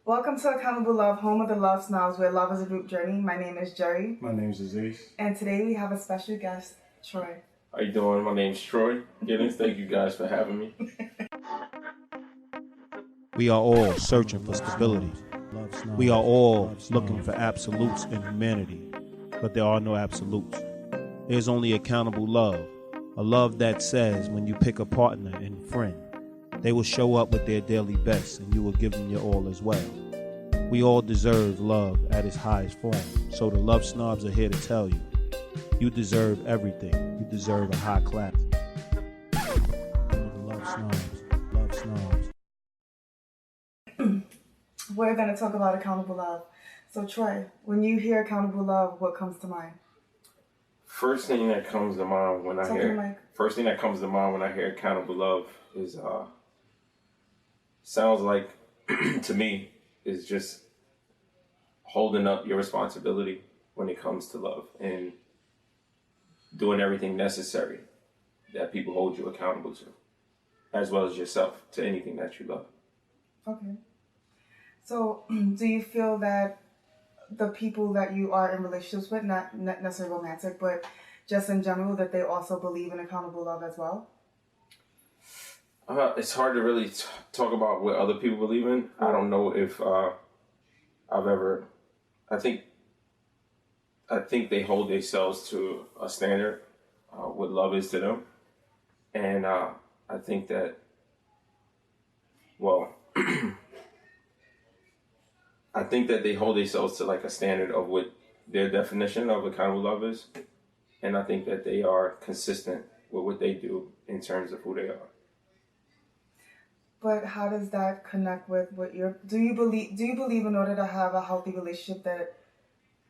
Welcome to Accountable Love, home of the LoveSnobs, where love is a group journey. My name is Jerry. My name is Aziz. And today we have a special guest, Troy. How you doing? My name's Troy Giddens. Thank you guys for having me. We are all searching for stability. We are all looking for absolutes in humanity, but there are no absolutes. There's only accountable love, a love that says when you pick a partner and friend, they will show up with their daily best and you will give them your all as well. We all deserve love at its highest form, so the LoveSnobs are here to tell you, you deserve everything. You deserve a high clap. LoveSnobs. We're going to talk about accountable love. So Troy, when you hear accountable love, what comes to mind? First thing that comes to mind when I hear accountable love is sounds like to me is just holding up your responsibility when it comes to love and doing everything necessary that people hold you accountable to, as well as yourself, to anything that you love. Okay. So do you feel that the people that you are in relationships with, not necessarily romantic, but just in general, that they also believe in accountable love as well? It's hard to really talk about what other people believe in. I don't know if I've ever. I think they hold themselves to a standard, what love is to them, and I think that. Well, I think that they hold themselves to like a standard of what their definition of accountable love is, and I think that they are consistent with what they do in terms of who they are. But how does that connect with what do you believe in order to have a healthy relationship that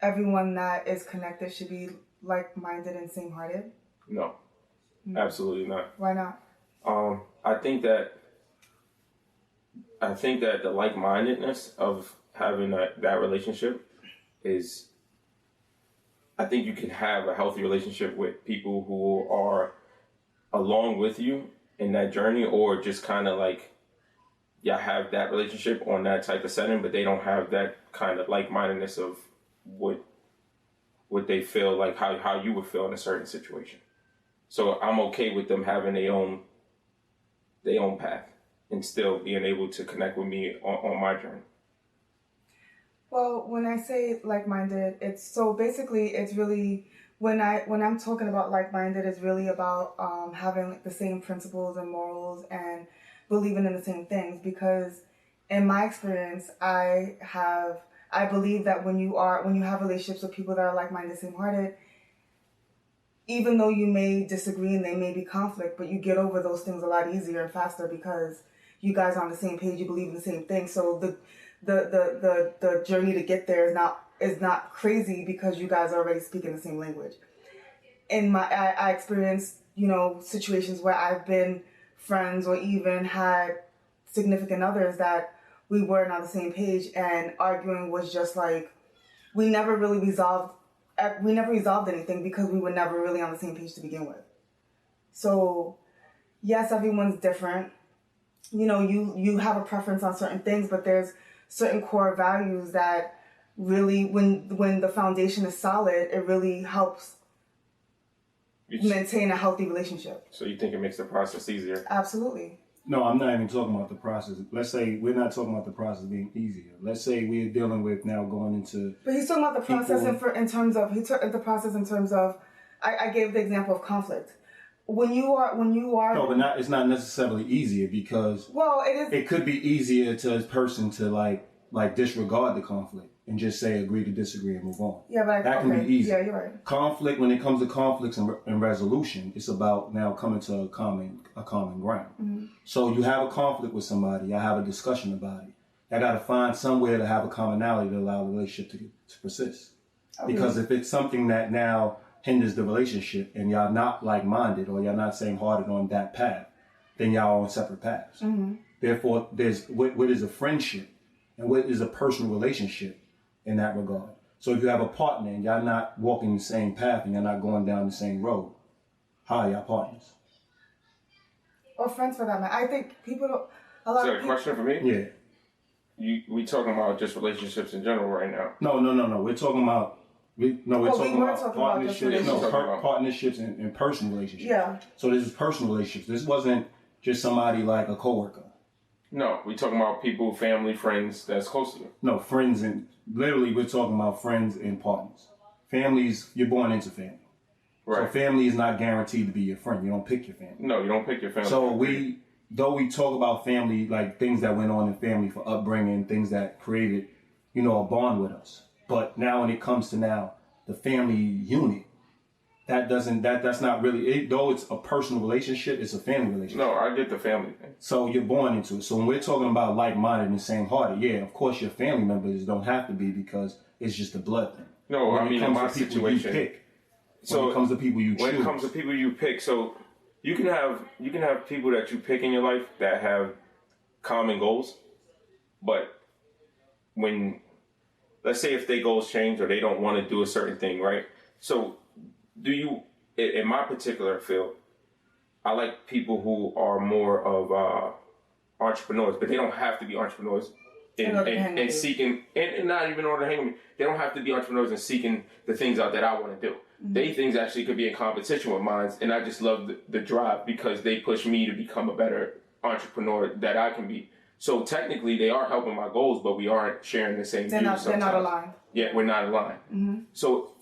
everyone that is connected should be like-minded and same-hearted? No, absolutely not. Why not? I think that the like-mindedness of having that relationship is, I think you can have a healthy relationship with people who are along with you in that journey, or just kind of like, have that relationship on that type of setting, but they don't have that kind of like-mindedness of what they feel like, how you would feel in a certain situation. So I'm okay with them having their own path and still being able to connect with me on my journey. Well, when I say like-minded, it's really, when I'm talking about like-minded, it's really about having the same principles and morals and believing in the same things. Because in my experience, I believe that when you have relationships with people that are like-minded, same-hearted, even though you may disagree and they may be conflict, but you get over those things a lot easier and faster because you guys are on the same page, you believe in the same thing. So the journey to get there is not crazy because you guys are already speaking the same language. I experienced, situations where I've been friends or even had significant others that we weren't on the same page, and arguing was just like, we never resolved anything because we were never really on the same page to begin with. So yes, everyone's different. You have a preference on certain things, but there's certain core values that really, when the foundation is solid, it really helps maintain a healthy relationship. So you think it makes the process easier? Absolutely. No, I'm not even talking about the process. Let's say we're not talking about the process being easier. Let's say we're dealing with now going into. But he's talking about the process in terms of. I gave the example of conflict. When you are. No, but it's not necessarily easier because. Well, it is. It could be easier to a person to like disregard the conflict and just say agree to disagree and move on. Yeah, but that can be easy. Yeah, you're right. Conflict, when it comes to conflicts and resolution, it's about now coming to a common ground. Mm-hmm. So you have a conflict with somebody, you have a discussion about it. You got to find somewhere to have a commonality to allow the relationship to persist. Okay. Because if it's something that now hinders the relationship and y'all not like-minded or y'all not same-hearted on that path, then y'all on separate paths. Mm-hmm. Therefore, there's what is a friendship and what is a personal relationship in that regard. So if you have a partner and y'all not walking the same path and you're not going down the same road, how are y'all partners? Or friends for that matter. I think people don't. Is that a question for me? Yeah. we talking about just relationships in general right now. No. We're talking about talking about partnerships. just Partnerships and personal relationships. Yeah. So this is personal relationships. This wasn't just somebody like a coworker. No, we talking about people, family, friends that's close to you. No, friends and literally we're talking about friends and partners. Families, you're born into family. Right. So family is not guaranteed to be your friend. You don't pick your family. No, you don't pick your family. So though we talk about family, like things that went on in family for upbringing, things that created, a bond with us. But now when it comes to the family unit, that's not really, though it's a personal relationship, it's a family relationship. No, I get the family thing. So you're born into it. So when we're talking about like-minded and same-hearted, yeah, of course your family members don't have to be because it's just a blood thing. No, when I mean, in my situation. When it comes to people you choose. When it comes to people you pick, so you can have people that you pick in your life that have common goals, but when, let's say if their goals change or they don't want to do a certain thing, right? So in my particular field, I like people who are more of entrepreneurs, but they don't have to be entrepreneurs and seeking, and not even in order to hang with me. They don't have to be entrepreneurs and seeking the things out that I want to do. Mm-hmm. They things actually could be in competition with mine, and I just love the drive because they push me to become a better entrepreneur that I can be. So technically, they are helping my goals, but we aren't sharing the same views. They're not aligned. Yeah, we're not aligned. Mm-hmm. So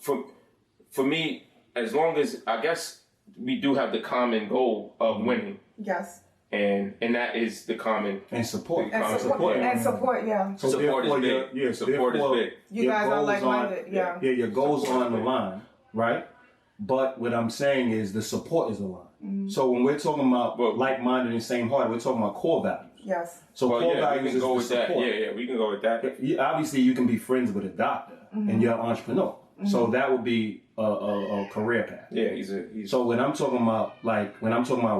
for me, as long as, I guess, we do have the common goal of winning. Yes. And that is the common... And support. And support, yeah. So support is big. Support is big. You guys are like-minded, yeah. Yeah, your goals are on the line, right? But what I'm saying is the support is aligned. Mm-hmm. So when we're talking about like-minded and same-hearted, we're talking about core values. Yes. So core values is the support. That. Yeah, we can go with that. Obviously, you can be friends with a doctor and you're an entrepreneur. Mm-hmm. So that would be a career path. Yeah, he's. So when I'm talking about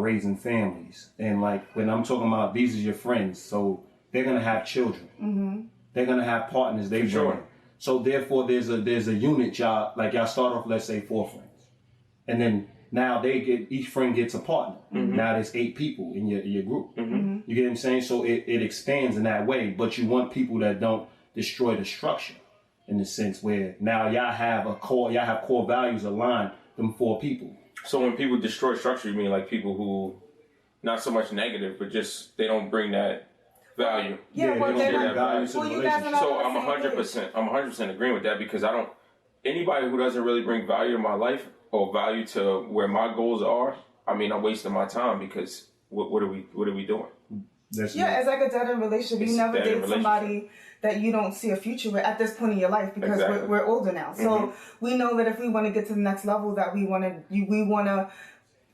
raising families, and when I'm talking about these are your friends, so they're gonna have children, mm-hmm. they're gonna have partners. They sure. So therefore, there's a unit y'all start off, let's say 4 friends, and then now each friend gets a partner. Mm-hmm. Now there's 8 people in your group. Mm-hmm. You get what I'm saying? So it expands in that way, but you want people that don't destroy the structure. In the sense where now y'all have core values aligned, them 4 people. So when people destroy structure, you mean like people who, not so much negative, but just they don't bring that value. Yeah, well, they don't value. So I'm 100% agreeing with that because anybody who doesn't really bring value to my life or value to where my goals are, I mean, I'm wasting my time because what are we doing? It's like a dead-end relationship. You never date somebody that you don't see a future with at this point in your life because we're older now. So we know that if we want to get to the next level, that we want to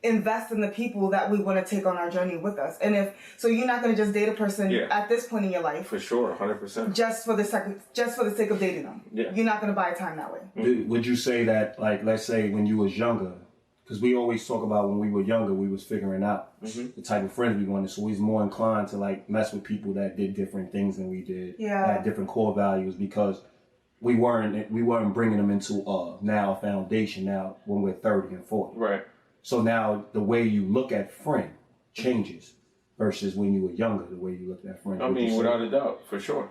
invest in the people that we want to take on our journey with us. And you're not going to just date a person at this point in your life. For sure, 100%. Just for the sake of dating them. Yeah. You're not going to buy time that way. Mm-hmm. Would you say that, let's say when you was younger, because we always talk about when we were younger, we was figuring out the type of friends we wanted. So we was more inclined to mess with people that did different things than we did. Yeah. Had different core values because we weren't bringing them into now a foundation now when we're 30 and 40. Right. So now the way you look at friend changes versus when you were younger, the way you looked at friends. I mean, without a doubt, for sure.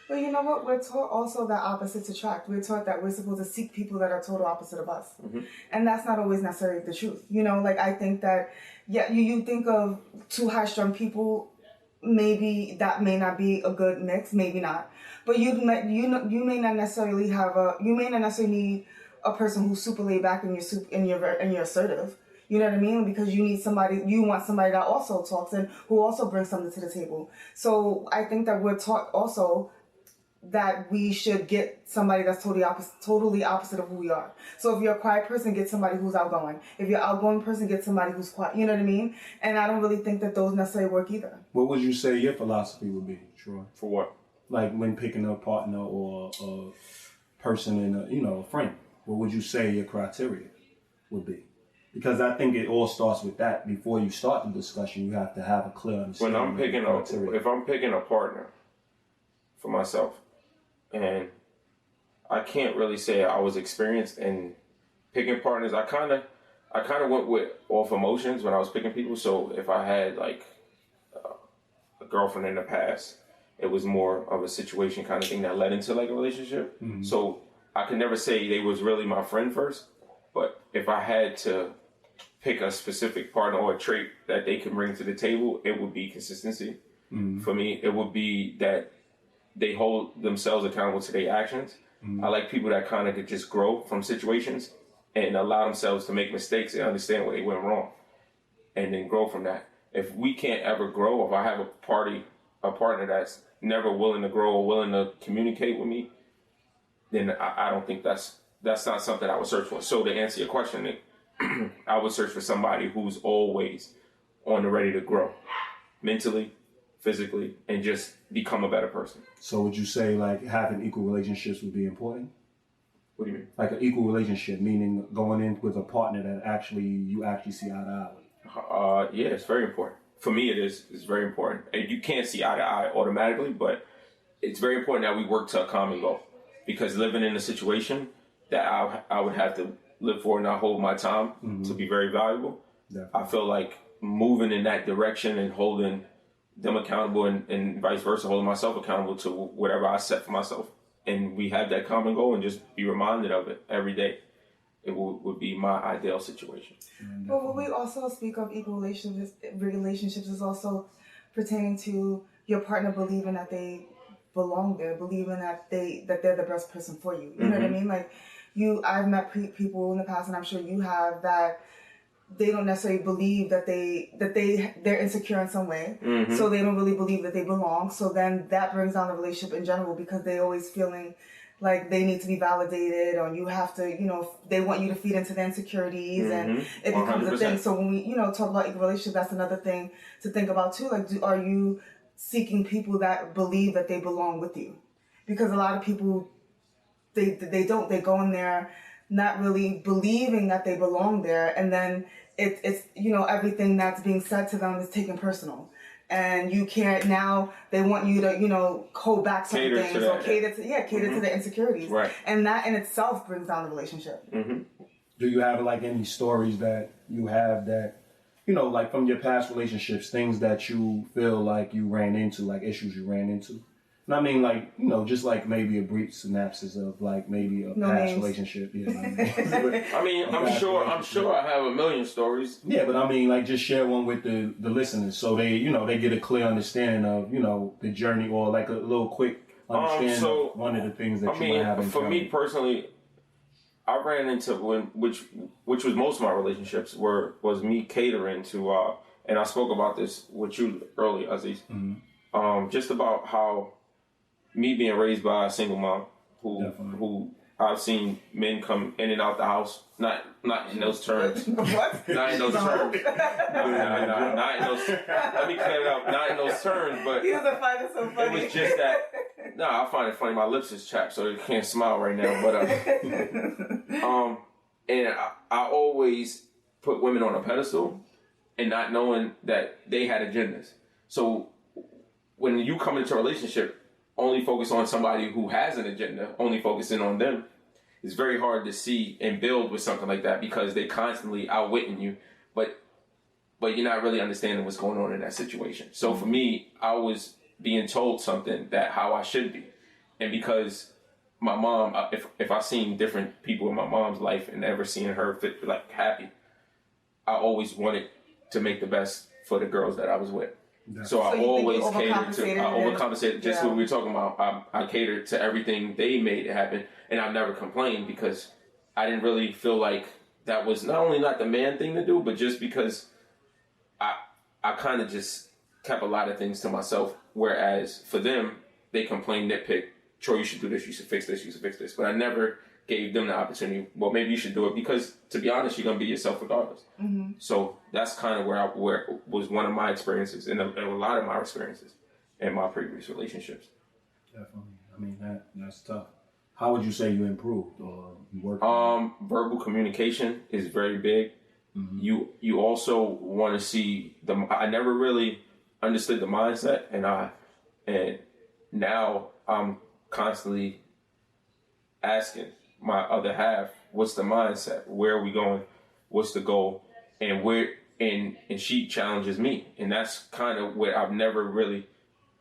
But you know what? We're taught also that opposites attract. We're taught that we're supposed to seek people that are total opposite of us. Mm-hmm. And that's not always necessarily the truth. I think that, you think of 2 high-strung people, maybe that may not be a good mix, maybe not. But you may not necessarily need a person who's super laid back and you're assertive. You know what I mean? Because you want somebody that also talks and who also brings something to the table. So I think that we're taught also that we should get somebody that's totally opposite of who we are. So if you're a quiet person, get somebody who's outgoing. If you're an outgoing person, get somebody who's quiet. You know what I mean? And I don't really think that those necessarily work either. What would you say your philosophy would be, Troy? For what? When picking a partner or a person and a friend, what would you say your criteria would be? Because I think it all starts with that. Before you start the discussion, you have to have a clear understanding. If I'm picking a partner for myself, and I can't really say I was experienced in picking partners. I kind of went off emotions when I was picking people. So if I had a girlfriend in the past, It was more of a situation kind of thing that led into like a relationship. So I could never say they was really my friend first, but if I had to pick a specific partner or a trait that they can bring to the table, it would be consistency. For me, it would be that they hold themselves accountable to their actions. I like people that kind of could just grow from situations and allow themselves to make mistakes and understand where they went wrong and then grow from that. If we can't ever grow, if I have a partner that's never willing to grow or willing to communicate with me, then I don't think that's not something I would search for. So to answer your question, I would search for somebody who's always on the ready to grow mentally, physically, and just become a better person. So would you say like having equal relationships would be important? What do you mean? Like an equal relationship, meaning going in with a partner that you actually see eye to eye with. Yeah, it's very important. For me, it is. It's very important. And you can't see eye to eye automatically, but it's very important that we work to a common goal. Because living in a situation that I would have to live for and not hold my time to be very valuable, definitely. I feel like moving in that direction and holding them accountable and vice versa, holding myself accountable to whatever I set for myself. And we have that common goal and just be reminded of it every day. It would be my ideal situation. But when we also speak of equal relationships is also pertaining to your partner believing that they belong there, believing that they're the best person for you. You know what I mean? Like I've met people in the past, and I'm sure you have, that they don't necessarily believe that they're insecure in some way, so they don't really believe that they belong. So then that brings down the relationship in general, because they always feeling like they need to be validated, or you have to, they want you to feed into their insecurities, and it becomes 100%. A thing. So when we, talk about equal relationship, that's another thing to think about too. Like, are you seeking people that believe that they belong with you? Because a lot of people, they don't. They go in there not really believing that they belong there, and then it's everything that's being said to them is taken personal. And you can't, now they want you to, hold back some things or cater to the insecurities. Right. And that in itself brings down the relationship. Do you have like any stories that you have that, like from your past relationships, things that you feel like you ran into, like issues you ran into? And I mean, like, just like maybe a brief synopsis of like maybe a past relationship. Yeah, I mean, I'm sure I have a million stories. Yeah, but I mean, like, just share one with the listeners so they, they get a clear understanding of, the journey, or like a little quick understanding of one of the things that you might have in for me personally, I ran into which was most of my relationships was me catering to, and I spoke about this with you earlier, Aziz, just about how me being raised by a single mom who I've seen men come in and out the house, not in those terms. What? Not in those terms. No, not in those. Let me clear it up. Not in those terms, but he doesn't find it so funny. It was just that. No, I find it funny. My lips is chapped, so I can't smile right now. But and I always put women on a pedestal, and not knowing that they had agendas. So when you come into a relationship, only focus on somebody who has an agenda, only focusing on them, it's very hard to see and build with something like that, because they constantly outwitting you, but you're not really understanding what's going on in that situation. So for me, I was being told something that how I should be. And because my mom, if I seen different people in my mom's life and never seeing her fit, like happy, I always wanted to make the best for the girls that I was with. So I always overcompensated. Just what we were talking about. I catered to everything they made it happen, and I never complained, because I didn't really feel like that was not only not the man thing to do, but just because I kind of just kept a lot of things to myself. Whereas for them, they complained, nitpick, Troy, you should do this, you should fix this, you should fix this. But I never gave them the opportunity. Well, maybe you should do it, because to be honest, you're gonna be yourself regardless. So that's kind of where was one of my experiences, and a lot of my experiences in my previous relationships. Definitely. I mean, that's tough. How would you say you improved or you worked? Verbal communication is very big. You also want to see I never really understood the mindset, and now I'm constantly asking my other half, what's the mindset? Where are we going? What's the goal? And and she challenges me. And that's kind of where I've never really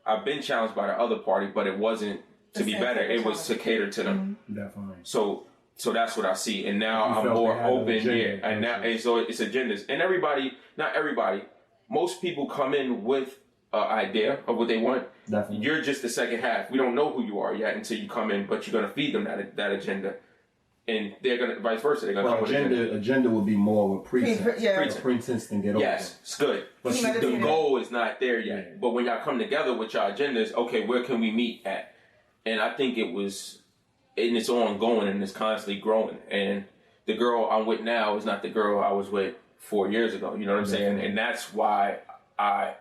I've been challenged by the other party, but it wasn't to be better. It was to cater to them. Definitely. So that's what I see. And now You I'm felt more they had an open. agenda Yeah. And now, and so it's agendas. And everybody, not everybody, most people come in with an idea of what they want. Definitely. You're just the second half. We don't know who you are yet until you come in, but you're going to feed them that agenda. And they're going to, vice versa, they're going to come with agenda. Agenda would be more of a pretense. Yeah. Pretense than get over. Yes, it's good. But the goal is not there yet. Yeah. But when y'all come together with your agendas, okay, where can we meet at? And I think it was, and it's ongoing and it's constantly growing. And the girl I'm with now is not the girl I was with 4 years ago. You know what I'm saying? And that's why I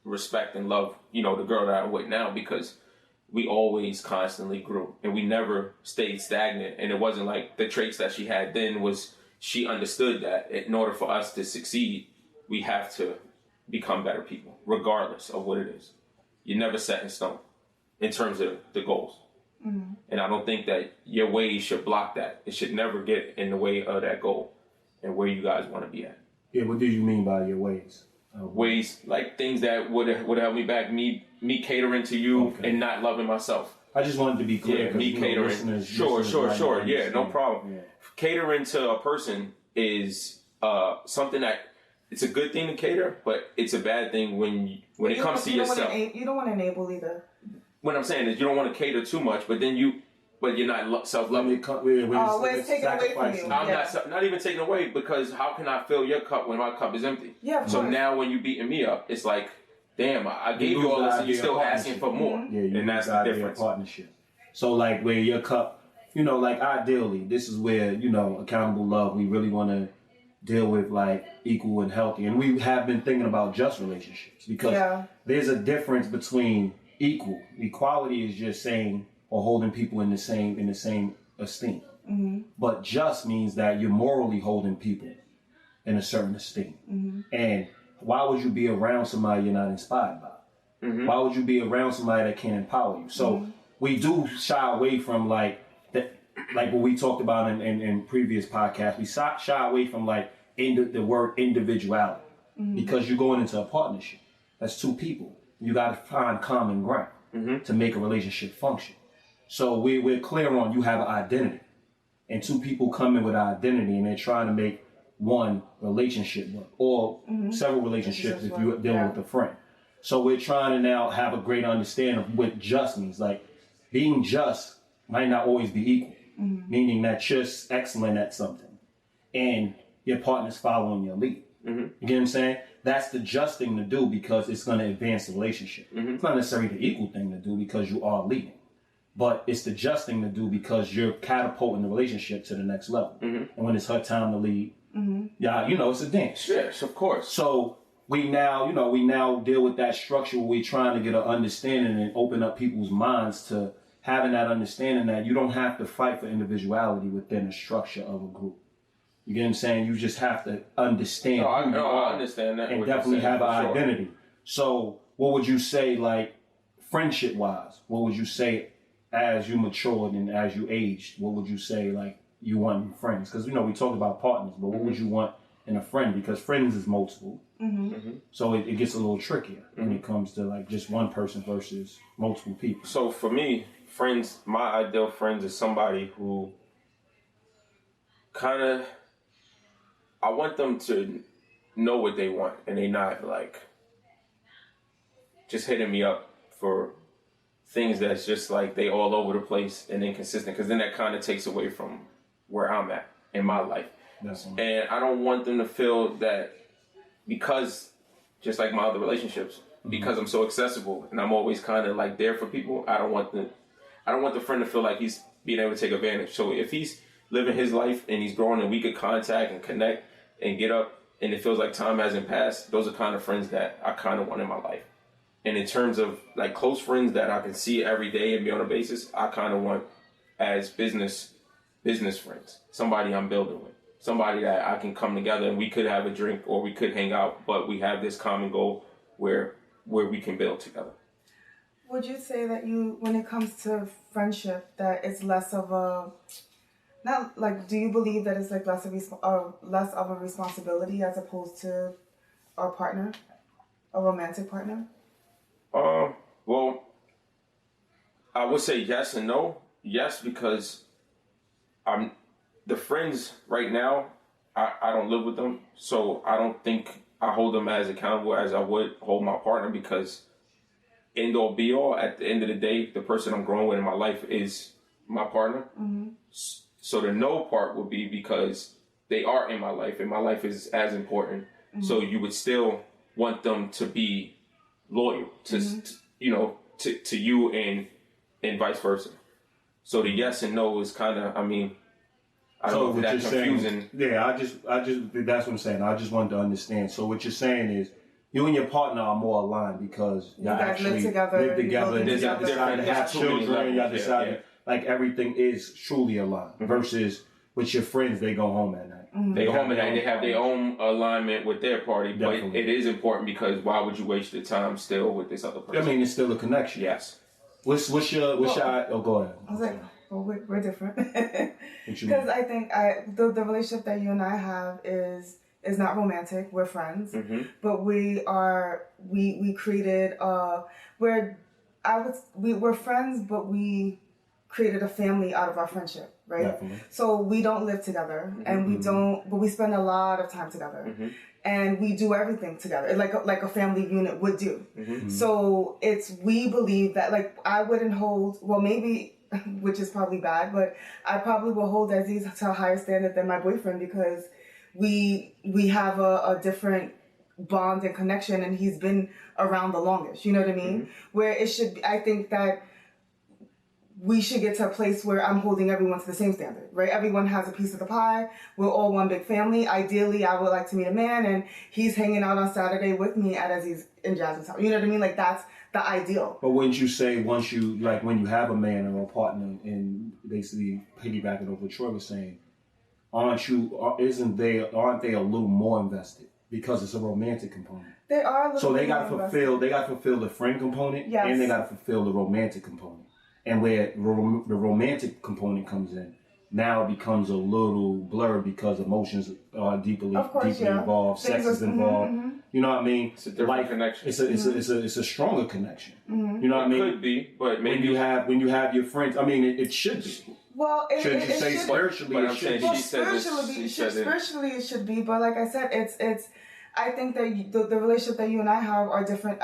respect and love, the girl that I'm with now, because we always constantly grew and we never stayed stagnant. And it wasn't like the traits that she had then was, she understood that in order for us to succeed, we have to become better people, regardless of what it is. You're never set in stone in terms of the goals. Mm-hmm. And I don't think that your ways should block that. It should never get in the way of that goal and where you guys want to be at. Yeah, what do you mean by your ways? Ways like things that would help me back, me catering to you and not loving myself. I just wanted to be clear. Yeah, me catering. Sure. Yeah, no problem. Yeah. Catering to a person is something that it's a good thing to cater, but it's a bad thing when it comes to yourself. You don't want to enable either. What I'm saying is you don't want to cater too much, but you're not self-loving. Where it's taken away from you. I'm not even taking away, because how can I fill your cup when my cup is empty? Yeah. So now when you beating me up, it's like, damn, I gave you all this and you're still asking for more. Yeah, and that's the difference. Partnership. So like where your cup, like ideally, this is where, accountable love, we really want to deal with like equal and healthy. And we have been thinking about just relationships, because there's a difference between equal. Equality is just saying or holding people in the same esteem. Mm-hmm. But just means that you're morally holding people in a certain esteem. Mm-hmm. And why would you be around somebody you're not inspired by? Mm-hmm. Why would you be around somebody that can't empower you? So we do shy away from like what we talked about in previous podcasts. We shy away from like the word individuality, because you're going into a partnership. That's two people. You got to find common ground to make a relationship function. So we're clear on you have an identity, and two people come in with an identity and they're trying to make one relationship work, or several relationships if you're dealing with a friend. So we're trying to now have a greater understanding of what just means. Like being just might not always be equal, meaning that you're excellent at something and your partner's following your lead. You get what I'm saying? That's the just thing to do, because it's going to advance the relationship. It's not necessarily the equal thing to do because you are leading. But it's the just thing to do because you're catapulting the relationship to the next level. And when it's her time to lead, it's a dance. Yes, of course. So we now deal with that structure where we're trying to get an understanding and open up people's minds to having that understanding that you don't have to fight for individuality within the structure of a group. You get what I'm saying? You just have to understand. I understand that. And definitely have an identity. So what would you say, like, friendship-wise? What would you say as you matured and as you aged? What would you say, like, you want in friends? Because, we talked about partners, but what would you want in a friend? Because friends is multiple. So it gets a little trickier when it comes to, like, just one person versus multiple people. So for me, friends, my ideal friends is somebody who kind of, I want them to know what they want, and they not like just hitting me up for things that's just like they all over the place and inconsistent, because then that kind of takes away from where I'm at in my life. And I don't want them to feel that, because just like my other relationships, because I'm so accessible and I'm always kind of like there for people, I don't want the friend to feel like he's being able to take advantage. So if he's living his life and he's growing and we could contact and connect and get up and it feels like time hasn't passed, those are kind of friends that I kind of want in my life. And in terms of like close friends that I can see every day and be on a basis, I kind of want as business friends, somebody I'm building with, somebody that I can come together and we could have a drink or we could hang out, but we have this common goal where we can build together. Would you say that when it comes to friendship, that it's less of a, not like, do you believe that it's like less of a responsibility as opposed to a partner, a romantic partner? Well, I would say yes and no. Yes, because the friends right now, I don't live with them, so I don't think I hold them as accountable as I would hold my partner, because end all be all, at the end of the day, the person I'm growing with in my life is my partner. Mm-hmm. So the no part would be because they are in my life and my life is as important. Mm-hmm. So you would still want them to be loyal to, to you and vice versa. So the yes and no is kind of, I don't know if that's confusing. I just that's what I'm saying. I just wanted to understand. So what you're saying is, you and your partner are more aligned because you guys actually live together, and y'all decide to have children. Y'all decide like everything is truly aligned. Mm-hmm. Versus with your friends, they go home at night. Mm-hmm. They go home at night. They have their own alignment with their party. Definitely. But it is important, because why would you waste your time still with this other person? I mean, it's still a connection. Yes. What's your oh, go ahead. I was like, well, we're different. Because I think the relationship that you and I have is not romantic. We're friends, mm-hmm. but we created we're friends, but we created a family out of our friendship, right? Definitely. So we don't live together, mm-hmm. and but we spend a lot of time together. Mm-hmm. And we do everything together, like a family unit would do. Mm-hmm. So we believe that, like, I wouldn't hold, well, maybe, which is probably bad, but I probably will hold Aziz to a higher standard than my boyfriend, because we have a different bond and connection, and he's been around the longest, you know what I mean? Mm-hmm. Where it should, I think that we should get to a place where I'm holding everyone to the same standard, right? Everyone has a piece of the pie. We're all one big family. Ideally, I would like to meet a man and he's hanging out on Saturday with me at Aziz in Jasmine's house. You know what I mean? Like, that's the ideal. But wouldn't you say when you have a man or a partner, and basically piggybacking off what Troy was saying, aren't they a little more invested because it's a romantic component? They are a little. So they got to fulfill the friend component, yes. and they got to fulfill the romantic component. And where the romantic component comes in, now it becomes a little blurred because emotions are deeply involved, sex is involved. Mm-hmm. You know what I mean? It's a different connection. It's a stronger connection. Mm-hmm. You know what I mean? It could be, but maybe when you have your friends. I mean, it should be. Well, shouldn't you say spiritually? It should be. Well, spiritually it should be. But like I said, it's. I think that the relationship that you and I have are different.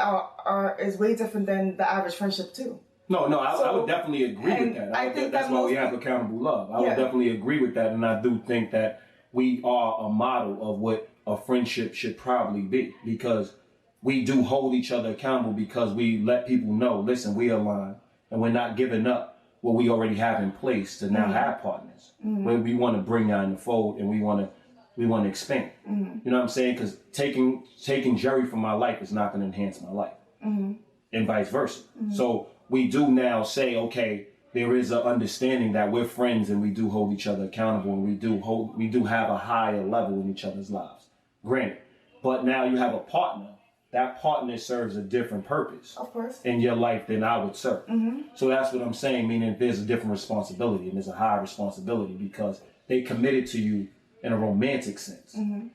Is way different than the average friendship too. No, I would definitely agree with that. I think that's why we have accountable love. I would definitely agree with that, and I do think that we are a model of what a friendship should probably be, because we do hold each other accountable, because we let people know, listen, we align, and we're not giving up what we already have in place to now mm-hmm. have partners. Mm-hmm. Where we want to bring out in the fold, and we want to expand. Mm-hmm. You know what I'm saying? Because taking Jerry from my life is not going to enhance my life, mm-hmm. and vice versa. Mm-hmm. So we do now say, okay, there is an understanding that we're friends and we do hold each other accountable, and we do have a higher level in each other's lives. Granted. But now you have a partner. That partner serves a different purpose, of course, in your life than I would serve. Mm-hmm. So that's what I'm saying, meaning there's a different responsibility, and there's a higher responsibility because they committed to you in a romantic sense. Mm-hmm.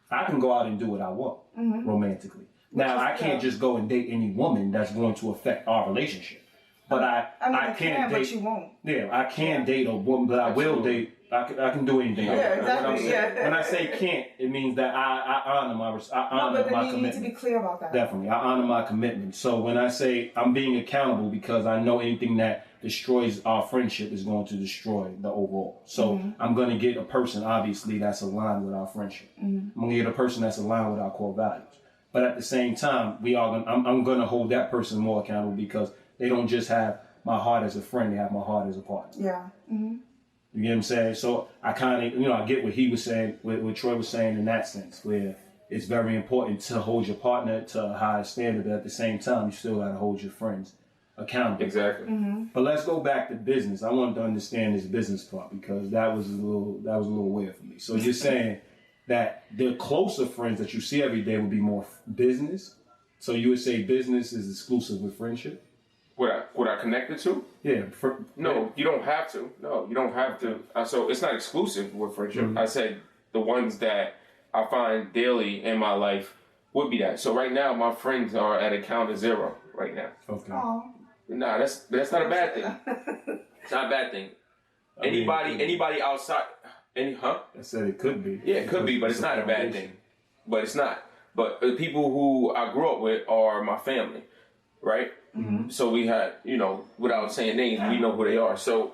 I can go out and do what I want mm-hmm. romantically. Now, I can't just go and date any woman that's going to affect our relationship. But I can't date. But you won't. Yeah, I can date a woman, but I will date. I can do anything. Yeah, exactly. When I say can't, it means that I honor my commitment. You need to be clear about that. Definitely, I honor my commitment. So when I say I'm being accountable, because I know anything that destroys our friendship is going to destroy the overall. So mm-hmm. I'm going to get a person, obviously, that's aligned with our friendship. Mm-hmm. I'm going to get a person that's aligned with our core values. But at the same time, I'm going to hold that person more accountable, because they don't just have my heart as a friend, they have my heart as a partner. Yeah. Mm-hmm. You get what I'm saying? So I kind of, I get what he was saying, what Troy was saying in that sense, where it's very important to hold your partner to a higher standard, but at the same time, you still got to hold your friends accountable. Exactly. Mm-hmm. But let's go back to business. I wanted to understand this business part, because that was a little weird for me. So you're saying that the closer friends that you see every day would be more business? So you would say business is exclusive with friendship? Would I connect the two? Yeah. No, you don't have to. No, you don't have to. So it's not exclusive with friendship. Mm-hmm. I said the ones that I find daily in my life would be that. So right now, my friends are at a count of 0 right now. Okay. Oh. Nah, that's not a bad thing. It's not a bad thing. Anybody outside, I said it could be. Yeah, it could be, but it's not a bad thing. But it's not. But the people who I grew up with are my family, right? Mm-hmm. So we had, without saying names, we know who they are. So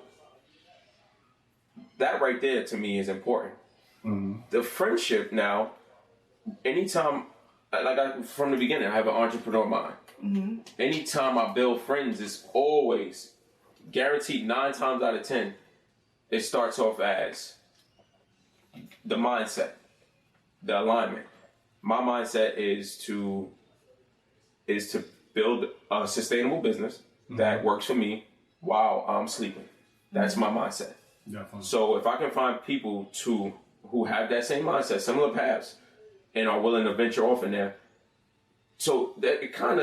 that right there to me is important. Mm-hmm. The friendship now, anytime, from the beginning, I have an entrepreneur mind. Mm-hmm. Anytime I build friends, it's always guaranteed 9 times out of 10, it starts off as the mindset, the alignment. My mindset is to build a sustainable business that works for me while I'm sleeping. That's my mindset. Definitely. So if I can find people who have that same mindset, similar paths, and are willing to venture off in there, so that it kind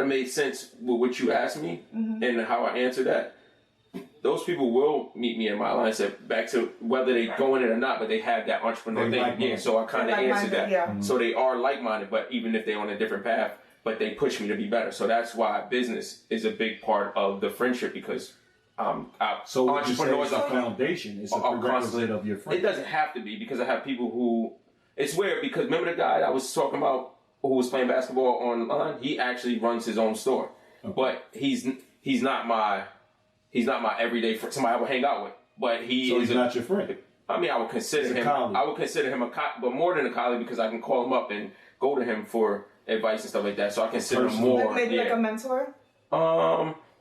of made sense with what you asked me and how I answered that. Those people will meet me in my mindset, back to whether they go in it or not, but they have that entrepreneur thing. Yeah, so I kind of answered that. Yeah. Mm-hmm. So they are like-minded, but even if they're on a different path, but they push me to be better. So that's why business is a big part of the friendship, because so entrepreneurs are foundation. It's a prerequisite of your friendship. It doesn't have to be, because I have people who, it's weird, because remember the guy I was talking about who was playing basketball online? He actually runs his own store, but he's not my everyday friend, somebody I would hang out with. But he's not your friend. I mean, I would consider him. I would consider him a colleague, but more than a colleague, because I can call him up and go to him for advice and stuff like that. So I consider him more. Like maybe like a mentor.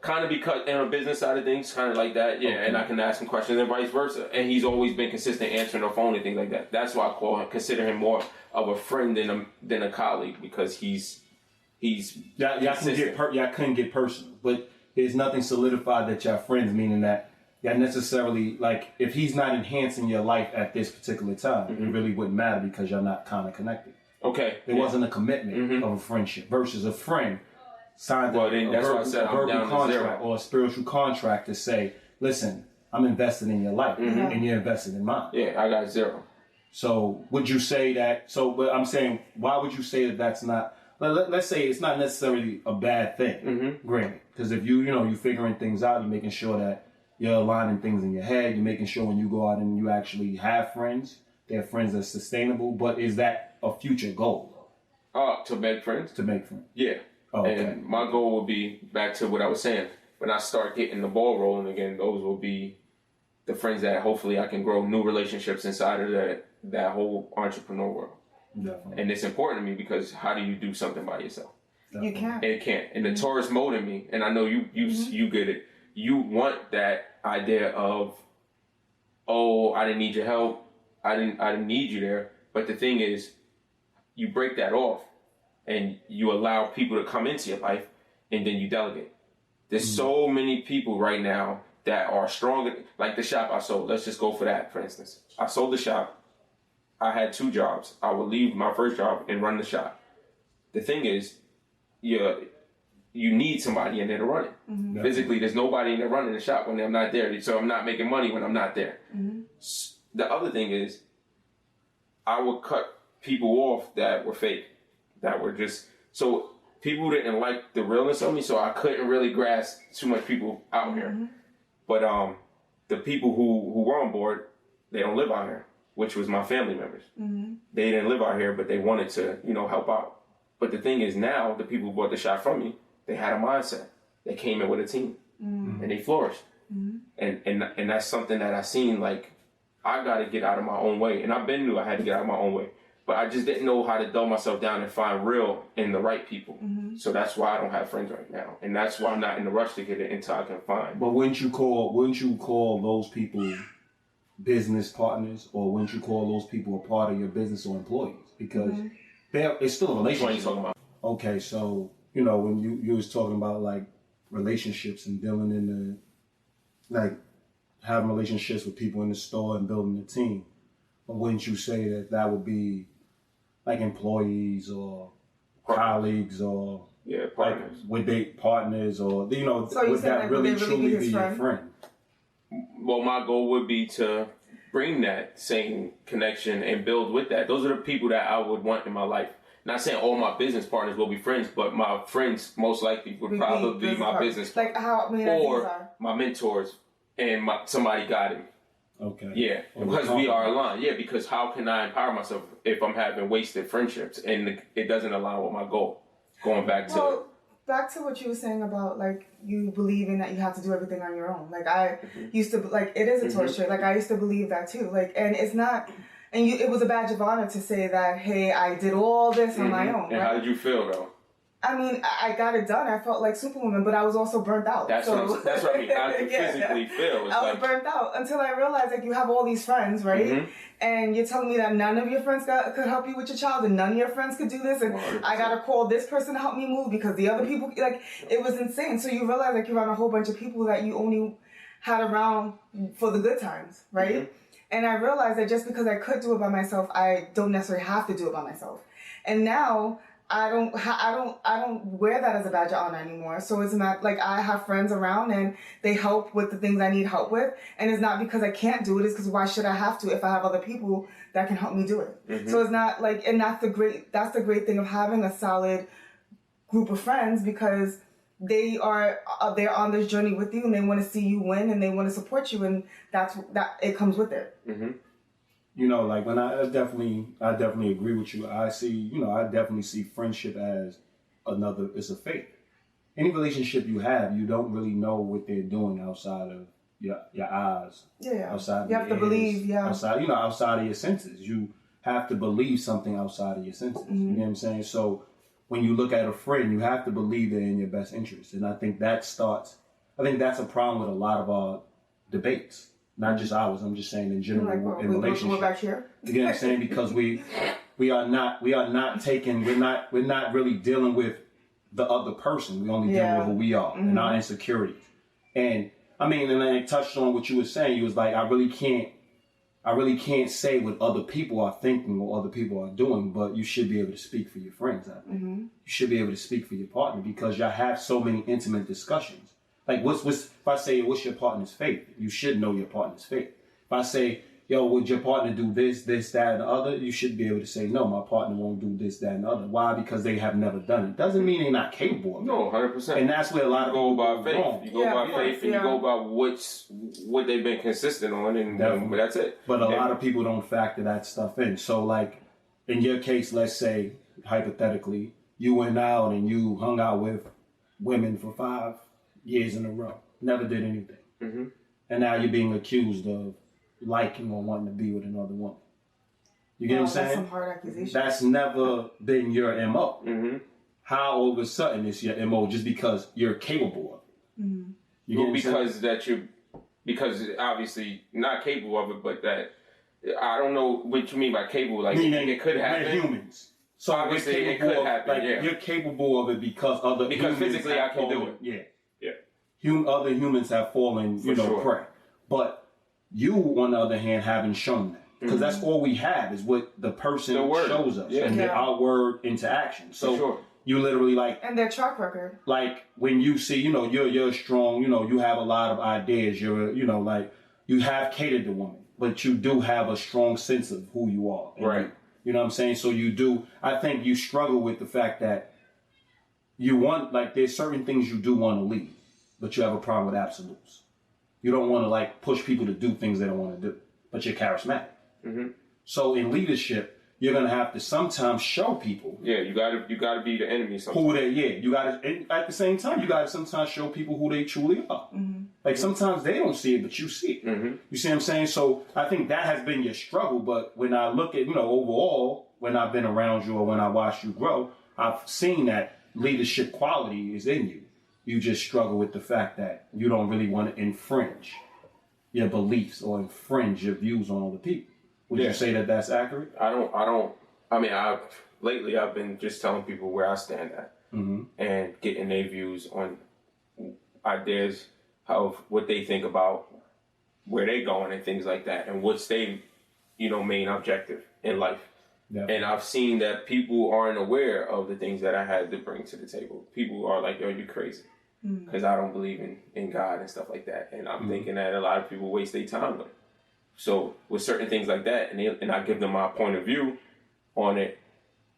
Kind of, because in a business side of things, kind of like that, yeah. Okay. And I can ask him questions and vice versa. And he's always been consistent answering the phone and things like that. That's why I consider him more of a friend than a colleague, because he's. Y'all couldn't get personal, but there's nothing solidified that y'all friends, meaning that y'all necessarily, like, if he's not enhancing your life at this particular time, it really wouldn't matter, because y'all not kind of connected. Okay. There wasn't a commitment of a friendship versus a friend signed a verbal contract or a spiritual contract to say, listen, I'm invested in your life and you're invested in mine. Yeah, I got 0. So would you say that, but I'm saying, why would you say that that's not, let's say it's not necessarily a bad thing, granted, because if you're figuring things out, you're making sure that you're aligning things in your head, you're making sure when you go out and you actually have friends, they're friends that's sustainable, but is that a future goal? To make friends? To make friends. Yeah. Oh, okay. And my goal would be, back to what I was saying, when I start getting the ball rolling again, those will be the friends that hopefully I can grow new relationships inside of that whole entrepreneur world. Definitely. And it's important to me, because how do you do something by yourself? Definitely. You can't. It can't. And the tourist mode in me, and I know you get it, you want that idea of, oh, I didn't need your help, I didn't need you there. But the thing is, you break that off and you allow people to come into your life, and then you delegate. There's so many people right now that are stronger, like the shop I sold. Let's just go for that, for instance. I sold the shop. I had 2 jobs. I would leave my first job and run the shop. The thing is, you need somebody in there to run it. Physically, there's nobody in there running the shop when I'm not there. So I'm not making money when I'm not there. The other thing is, I would cut people off that were fake, that were just, so people didn't like the realness of me, so I couldn't really grasp too much people out here. But the people who were on board, they don't live out here, which was my family members. They didn't live out here, but they wanted to, help out. But the thing is, now the people who bought the shop from me, they had a mindset. They came in with a team, and they flourished. And that's something that I seen, like, I got to get out of my own way. And I've been knew I had to get out of my own way. But I just didn't know how to dull myself down and find real in the right people. So that's why I don't have friends right now. And that's why I'm not in the rush to get it until I can find. But wouldn't you call those people business partners, or wouldn't you call those people a part of your business or employees? Because it's still a relationship. What are you talking about? Okay, so, when you was talking about, like, relationships and dealing in the, like, having relationships with people in the store and building a team. But wouldn't you say that would be like employees or colleagues or partners? Like, would they partners or so would that really truly be your friend? Well, my goal would be to bring that same connection and build with that. Those are the people that I would want in my life. not saying all my business partners will be friends, but my friends most likely would probably be my business like how or my mentors and somebody guiding me. Okay. Yeah, because we are aligned. Yeah, because how can I empower myself if I'm having wasted friendships and it doesn't align with my goal? Going back to what you were saying about like you believing that you have to do everything on your own. Like I used to like it is a torture. Like I used to believe that too. Like and it's not. And it was a badge of honor to say that, hey, I did all this on my own. And right? how did you feel though? I mean, I got it done. I felt like Superwoman, but I was also burnt out. That's what I mean. How did you physically feel? I was burnt out until I realized like you have all these friends, right? And you're telling me that none of your friends could help you with your child, and none of your friends could do this, and 100%. I gotta call this person to help me move because the other people, like, it was insane. So you realize like you're around a whole bunch of people that you only had around for the good times, right? And I realized that just because I could do it by myself, I don't necessarily have to do it by myself. And now I don't wear that as a badge of honor anymore. So it's not like I have friends around and they help with the things I need help with. And it's not because I can't do it. It's because why should I have to if I have other people that can help me do it? So it's not like, and that's the great thing of having a solid group of friends because they're on this journey with you and they want to see you win and they want to support you and that it comes with it. You know, like when I definitely agree with you. I definitely see friendship as it's a faith. Any relationship you have, you don't really know what they're doing outside of your eyes. Yeah. Outside you of have your to believe, ears, outside of your senses. You have to believe something outside of your senses. You know what I'm saying? So when you look at a friend, you have to believe they're in your best interest. And I think that's a problem with a lot of our debates. Not just ours, I'm just saying in general in relationships. We're back here. You get what I'm saying? Because we're not really dealing with the other person. We only dealing with who we are and our insecurities. And I mean, and I touched on what you were saying. You was like, I really can't say what other people are thinking or other people are doing, but you should be able to speak for your friends. I think you should be able to speak for your partner because y'all have so many intimate discussions. Like, if I say, what's your partner's faith? You should know your partner's faith. If I say, yo, would your partner do this, that, and the other? You should be able to say, no, my partner won't do this, that, and the other. Why? Because they have never done it. Doesn't mean they're not capable of it. No, 100%. And that's where a lot of people go by faith. Wrong. You go by faith and you go by what they've been consistent on, and that's it. But a lot of people don't factor that stuff in. So, like, in your case, let's say, hypothetically, you went out and you hung out with women for 5 years in a row, never did anything, and now you're being accused of liking or wanting to be with another woman. You get what I'm saying? That's some hard accusation. That's never been your MO. How all of a sudden it's your MO just because you're capable of it? You get because obviously not capable of it, but that I don't know what you mean by capable. Like it could happen. We're humans. So obviously it could happen. Like you're capable of it because physically I can do it. Yeah. Other humans have fallen, prey. But you, on the other hand, haven't shown that. Because that's all we have is what the person shows us. And our word into action. So you literally and their track record. Like when you see, you're strong, you have a lot of ideas. You have catered to women. But you do have a strong sense of who you are. Right. You know what I'm saying? So I think you struggle with the fact that there's certain things you do want to leave. But you have a problem with absolutes. You don't want to push people to do things they don't want to do, but you're charismatic. So in leadership, you're gonna have to sometimes show people. Yeah, you gotta be the enemy sometimes. Who they? Yeah, you gotta. And at the same time, you gotta sometimes show people who they truly are. Like sometimes they don't see it, but you see it. You see what I'm saying? So I think that has been your struggle. But when I look at overall, when I've been around you or when I watch you grow, I've seen that leadership quality is in you. You just struggle with the fact that you don't really want to infringe your beliefs or infringe your views on other people. Would you say that that's accurate? I mean, lately I've been just telling people where I stand at and getting their views on ideas of what they think about where they're going and things like that and what's their, main objective in life. Yeah. And I've seen that people aren't aware of the things that I had to bring to the table. People are like, yo, you crazy. Because I don't believe in God and stuff like that. And I'm thinking that a lot of people waste their time with it. So with certain things like that, and I give them my point of view on it,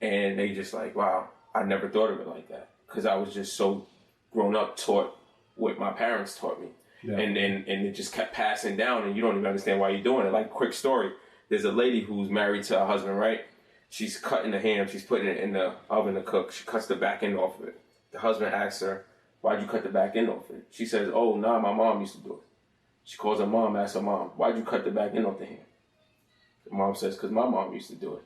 And they just like, wow, I never thought of it like that. Because I was just so grown up, taught what my parents taught me. Yeah. And it just kept passing down, and you don't even understand why you're doing it. Like, quick story, there's a lady who's married to her husband, right? She's cutting the ham, she's putting it in the oven to cook. She cuts the back end off of it. The husband asks her, why'd you cut the back end off of it? She says, oh, nah, my mom used to do it. She calls her mom, asks her mom, why'd you cut the back end off the ham? The mom says, because my mom used to do it.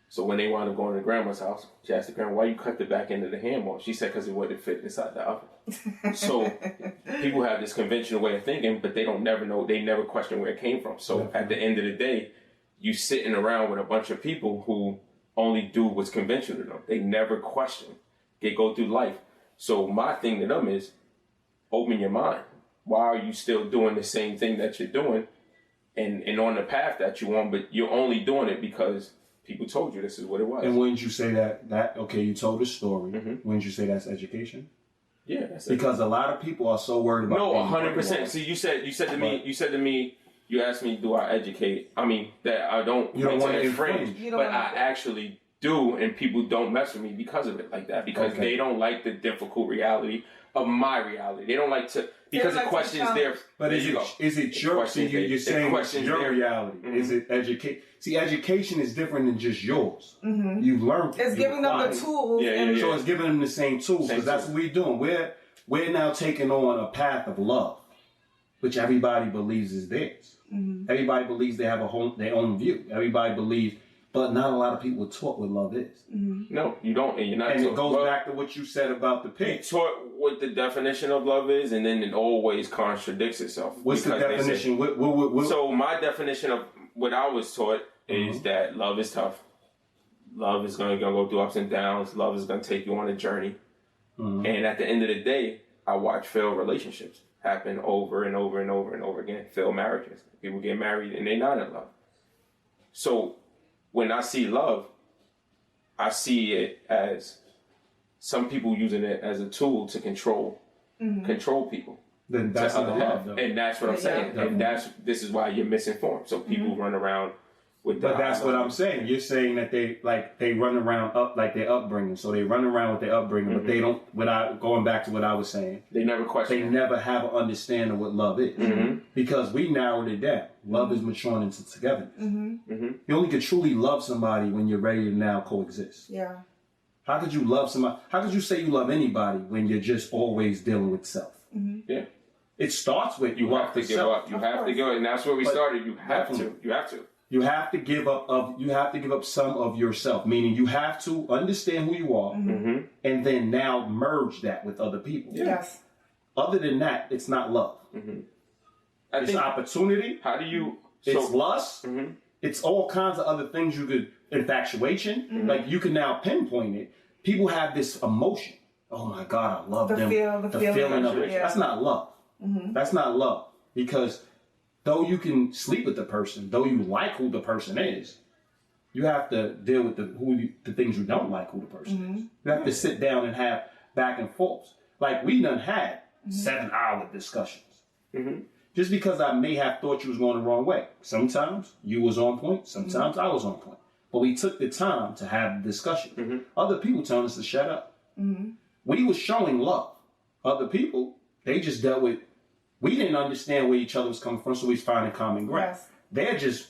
So when they wound up going to grandma's house, she asked the grandma, why you cut the back end of the ham off? She said, because it wouldn't fit inside the oven. So people have this conventional way of thinking, but they never question where it came from. So at the end of the day, you sitting around with a bunch of people who only do what's conventional to them. They never question. They go through life. So my thing to them is, open your mind. Why are you still doing the same thing that you're doing and on the path that you're on, but you're only doing it because people told you this is what it was? And wouldn't you say that okay, you told a story. Mm-hmm. Wouldn't you say that's education? Yeah, that's because a lot of people are so worried about. No, 100%. See, you said to me, you asked me, do I educate? I mean, that I don't. You don't want to infringe, but I actually do, and people don't mess with me because of it like that. Because they don't like the difficult reality of my reality. They don't like to because the questions there. But is it your? See, you're saying it's your reality. Mm-hmm. Is it educate? See, education is different than just yours. Mm-hmm. You've learned. It's giving them the tools. So it's giving them the same tools because that's what we're doing. We're now taking on a path of love, which everybody believes is theirs. Mm-hmm. Everybody believes they have their own view. Everybody believes, but not a lot of people are taught what love is. Mm-hmm. No, you don't, and you're not. And it goes back to what you said about the pig. You taught what the definition of love is, and then it always contradicts itself. What's the definition? What? So my definition of what I was taught is that love is tough. Love is going to go through ups and downs. Love is going to take you on a journey. Mm-hmm. And at the end of the day, I watch failed relationships happen over and over and over and over again. Failed marriages. People get married and they're not in love. So when I see love, I see it as some people using it as a tool to control people. Then that's not love, though. And that's what I'm saying. And this is why you're misinformed. So people run around with that. But that's what I'm saying. You're saying that they run around like their upbringing. So they run around with their upbringing, but they don't. Without going back to what I was saying, they never question. They never have an understanding of what love is because we narrowed it down. Love is maturing into togetherness. You only can truly love somebody when you're ready to now coexist. Yeah. How could you love somebody? How could you say you love anybody when you're just always dealing with self? Yeah. It starts with you have to give up. You have to give up, and that's where we started. You have to. You have to. You have to give up you have to give up some of yourself, meaning you have to understand who you are and then now merge that with other people. Yes. Other than that, it's not love. It's opportunity. How do you... It's lust. It's all kinds of other things you could... Infatuation. Like you can now pinpoint it. People have this emotion. Oh my God, I love them. The feeling of it. Yeah. That's not love. That's not love. Because... though you can sleep with the person, though you like who the person is, you have to deal with the things you don't like who the person is. You have to sit down and have back and forth. Like we done had 7-hour discussions. Just because I may have thought you was going the wrong way. Sometimes you was on point, sometimes I was on point. But we took the time to have the discussion. Other people telling us to shut up. We was showing love. Other people, they just dealt with. We didn't understand where each other was coming from, so we was finding common ground. Yes. They're just,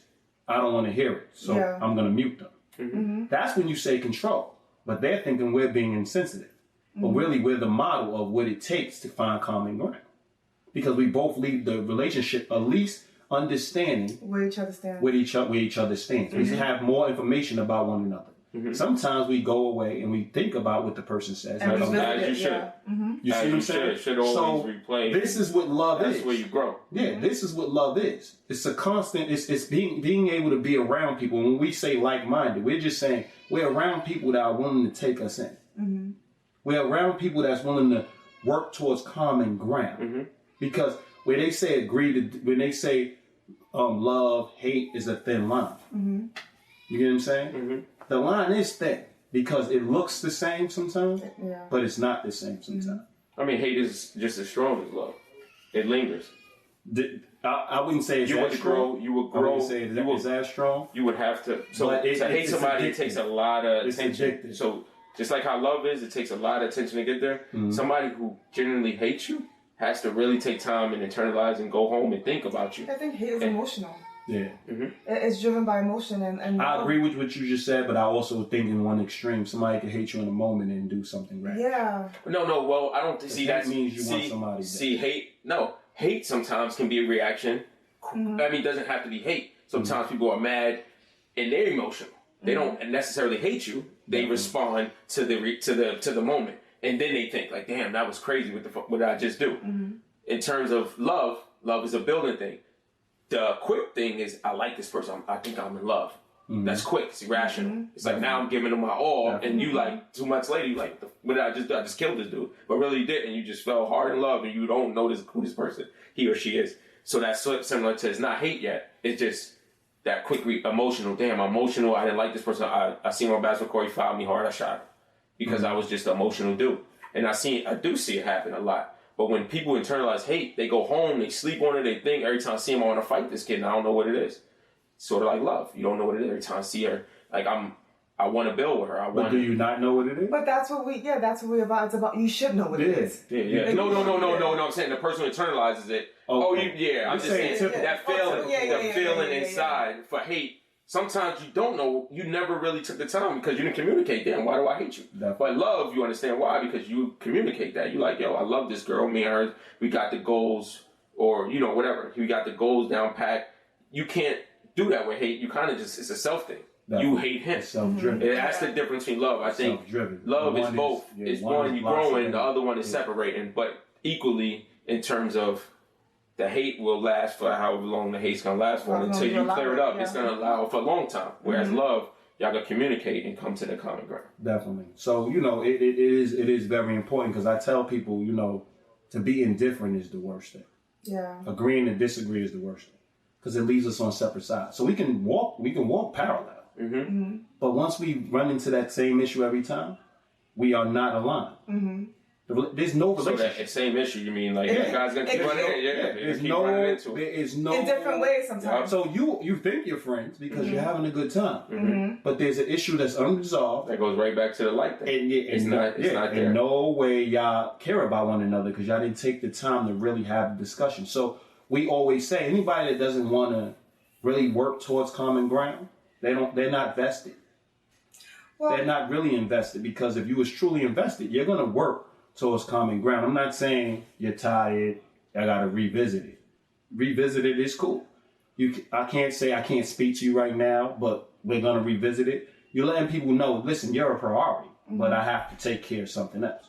I don't want to hear it, so I'm going to mute them. That's when you say control. But they're thinking we're being insensitive. But really, we're the model of what it takes to find common ground. Because we both leave the relationship at least understanding where each other stands. Where each other stands. We have more information about one another. Sometimes we go away and we think about what the person says. And as you should. You see what I'm saying? Should always replay. This is what love is. That's where you grow. Yeah, this is what love is. It's a constant. It's being able to be around people. When we say like-minded, we're just saying we're around people that are willing to take us in. We're around people that's willing to work towards common ground. Because when they say when they say love, hate is a thin line. You get what I'm saying? The line is thin because it looks the same sometimes, but it's not the same sometimes. I mean, hate is just as strong as love. It lingers. I wouldn't say it's you that would strong. grow. You would I grow. wouldn't say it's that strong. You would have to. So But to hate somebody, it takes a lot of attention. Addictive. So just like how love is, it takes a lot of attention to get there. Somebody who genuinely hates you has to really take time and internalize and go home and think about you. I think hate is emotional. Yeah. It's driven by emotion, and I agree with what you just said, but I also think in one extreme, somebody could hate you in a moment and do something right. Yeah. No. Well, I don't see that means you want somebody. Hate sometimes can be a reaction. I mean, it doesn't have to be hate. Sometimes people are mad and they're emotional. They don't necessarily hate you. They respond to the moment, and then they think like, "Damn, that was crazy. What did I just do?" In terms of love is a building thing. The quick thing is, I like this person. I think I'm in love. That's quick. It's irrational. It's like now I'm giving them my all, and you like 2 months later, you like, what did I just do? I just killed this dude, but really you didn't. You just fell hard in love, and you don't know who this person, he or she is. So that's similar to, it's not hate yet. It's just that quick emotional. Damn, I'm emotional. I didn't like this person. I seen my basketball court. He fouled me hard. I shot him because I was just an emotional dude. And I do see it happen a lot. But when people internalize hate, they go home, they sleep on it, they think every time I see him, I want to fight this kid, and I don't know what it is. Sort of like love. You don't know what it is. Every time I see her, like I want to build with her. But do you not know what it is? But that's what we're about. It's about, you should know what it is. Yeah. Like, No. I'm saying the person who internalizes it. Okay. I'm just saying that feeling inside for hate. Sometimes you don't know. You never really took the time because you didn't communicate. Damn, why do I hate you? But love, you understand why, because you communicate that. You like, yo, I love this girl. Me and her, we got the goals, or whatever. We got the goals down pat. You can't do that with hate. You kind of just, it's a self thing. You hate him. It's self-driven. That's the difference between love. I think love is both. It's one, you're growing, the other one is separating. But equally, in terms of the hate will last for however long the hate's going to last for. Until you clear it up, it's going to allow for a long time. Whereas love, y'all going to communicate and come to the common ground. Definitely. So, it is very important, because I tell people, to be indifferent is the worst thing. Yeah. Agreeing to disagree is the worst thing, because it leaves us on separate sides. So we can walk parallel. But once we run into that same issue every time, we are not aligned. There's no relationship. So that same issue, you mean like that guy's gonna keep running into it? There is no in different ways sometimes. So you think you're friends because you're having a good time, but there's an issue that's unresolved. That goes right back to the light thing. And it's not there. In no way y'all care about one another because y'all didn't take the time to really have the discussion. So we always say, anybody that doesn't want to really work towards common ground, they're not vested. Well, they're not really invested, because if you was truly invested, you're gonna work towards common ground. I'm not saying you're tired, I gotta revisit it. Revisit it is cool. I can't say I can't speak to you right now, but we're gonna revisit it. You're letting people know, listen, you're a priority, but I have to take care of something else.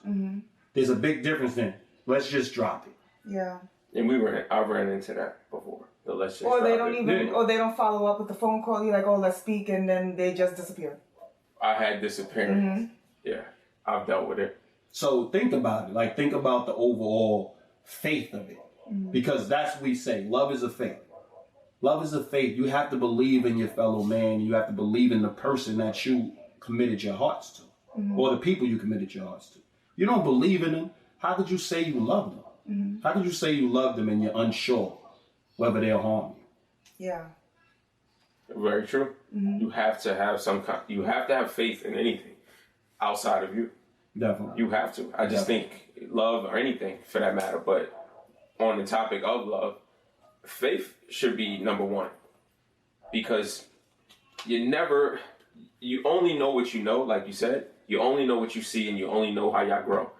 There's a big difference then. Let's just drop it. Yeah. And I've ran into that before. So let's just or they don't follow up with the phone call. You're like, oh, let's speak, and then they just disappear. I had disappearance. Yeah, I've dealt with it. So think about it. Like, think about the overall faith of it. Because that's what we say. Love is a faith. Love is a faith. You have to believe in your fellow man. You have to believe in the person that you committed your hearts to. Or the people you committed your hearts to. You don't believe in them. How could you say you love them? How could you say you love them and you're unsure whether they'll harm you? Yeah. Very true. You have to have you have to have faith in anything outside of you. Definitely. You have to. I just think love, or anything for that matter, but on the topic of love, faith should be number one. Because you only know what you know, like you said. You only know what you see, and you only know how y'all grow.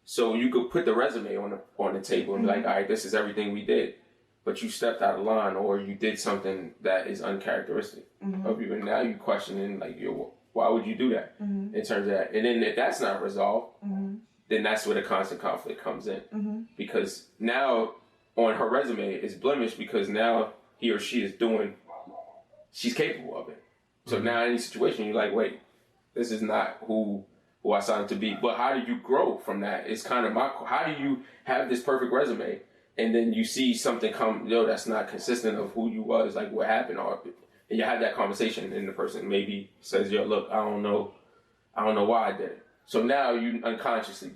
So you could put the resume on the table and be like, all right, this is everything we did. But you stepped out of line, or you did something that is uncharacteristic of you. And now you're questioning, like, why would you do that in terms of that? And then if that's not resolved, then that's where the constant conflict comes in. Because now on her resume it's blemished, because now he or she she's capable of it. So now in any situation, you're like, wait, this is not who I signed to be. But how do you grow from that? It's kind of how do you have this perfect resume, and then you see something come, that's not consistent of who you was, like what happened, and you have that conversation, and the person maybe says, look, I don't know why I did it. So now you unconsciously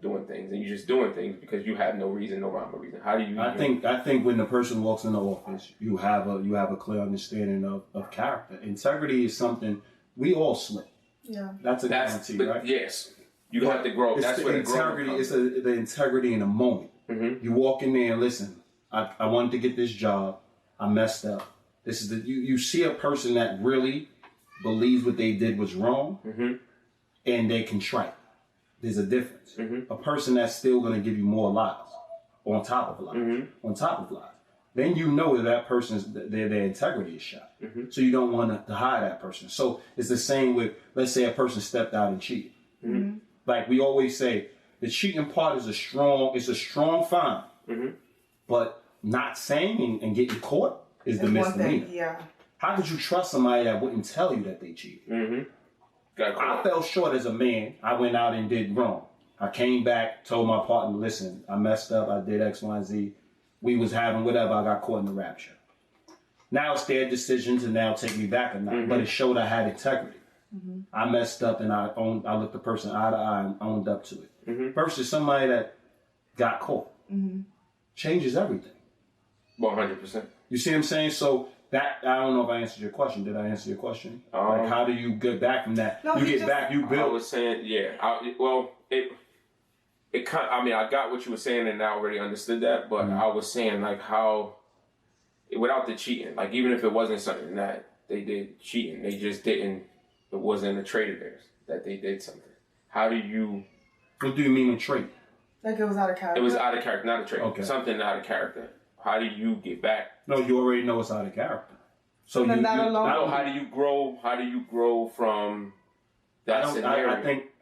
doing things, and you're just doing things because you have no reason, no rhyme or reason. How do you? I think when the person walks in the office, you have a clear understanding of character. Integrity is something we all slip. Yeah, that's guarantee, right? Yes, you have to grow. It's that's the where the integrity. growth It's the integrity in the moment. Mm-hmm. You walk in there and listen. I wanted to get this job. I messed up. This is you see a person that really believes what they did was wrong, mm-hmm. and they're contrite. There's a difference. Mm-hmm. A person that's still going to give you more lies on top of lies, mm-hmm. on top of lies. Then you know that person's their integrity is shot. Mm-hmm. So you don't want to hire that person. So it's the same with, let's say a person stepped out and cheated. Mm-hmm. Like we always say, the cheating part is a strong fine, mm-hmm. but not saying and getting caught is the misdemeanor. Yeah. How could you trust somebody that wouldn't tell you that they cheated? Mm-hmm. I fell short as a man. I went out and did wrong. I came back, told my partner, listen, I messed up. I did X, Y, and Z. We was having whatever. I got caught in the rapture. Now it's their decision to now take me back or not. Mm-hmm. But it showed I had integrity. Mm-hmm. I messed up and I looked the person eye to eye and owned up to it. Mm-hmm. Versus somebody that got caught. Mm-hmm. Changes everything. 100%. You see what I'm saying? So that, I don't know if I answered your question. Did I answer your question? Like, how do you get back from that? No, you get back, you build. I was saying, yeah. It kind. I mean, I got what you were saying, and I already understood that. But I was saying, like, how without the cheating, like, even if it wasn't something that they did cheating, they just didn't. It wasn't a trait of theirs that they did something. How do you? What do you mean a trait? Like it was out of character. It was out of character, not a trait. Okay. Something out of character. How do you get back? No, you already know it's out of character. So then that alone. No, how do you grow? How do you grow from that scenario?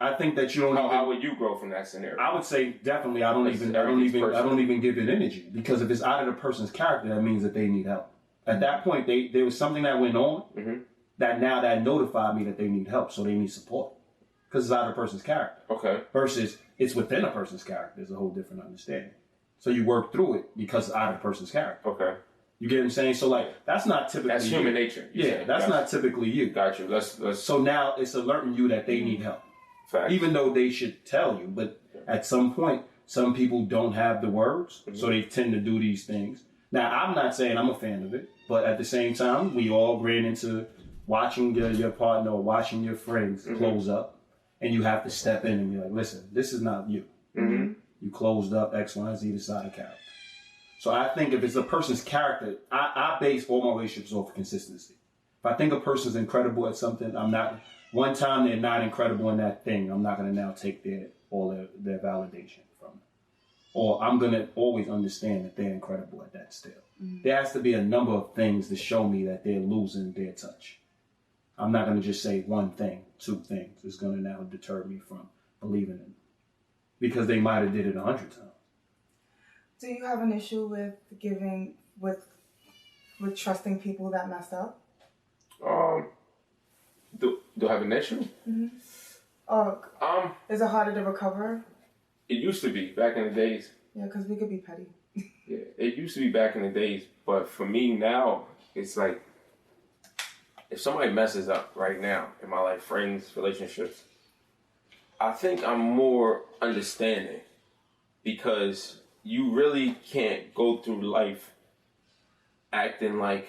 I think that you don't. How would you grow from that scenario? I would say definitely. I don't even give it energy, because if it's out of the person's character, that means that they need help. At that point, there was something that went on mm-hmm. that notified me that they need help, so they need support, because it's out of the person's character. Okay. Versus it's within a person's character. There's a whole different understanding. So you work through it because it's out of the person's character. Okay. You get what I'm saying? So like that's not typically. That's human nature. Yeah, that's not typically you. Got you. Let's. So now it's alerting you that they need help. Fact. Even though they should tell you, but at some point, some people don't have the words, so they tend to do these things. Now, I'm not saying I'm a fan of it, but at the same time, we all ran into watching your partner or watching your friends close up, and you have to step in and be like, listen, this is not you. Mm-hmm. You closed up X, Y, and Z, this out of character. So I think if it's a person's character, I base all my relationships off of consistency. If I think a person's incredible at something, one time they're not incredible in that thing, I'm not going to now take their validation from it. Or I'm going to always understand that they're incredible at that still. Mm-hmm. There has to be a number of things to show me that they're losing their touch. I'm not going to just say one thing, two things. It's going to now deter me from believing in them. Because they might have did it 100 times. Do you have an issue with with trusting people that messed up? Do I have an issue? Mm-hmm. Is it harder to recover? It used to be back in the days. Yeah, because we could be petty. Yeah, it used to be back in the days, but for me now, it's like if somebody messes up right now in my life, friends, relationships, I think I'm more understanding, because you really can't go through life acting like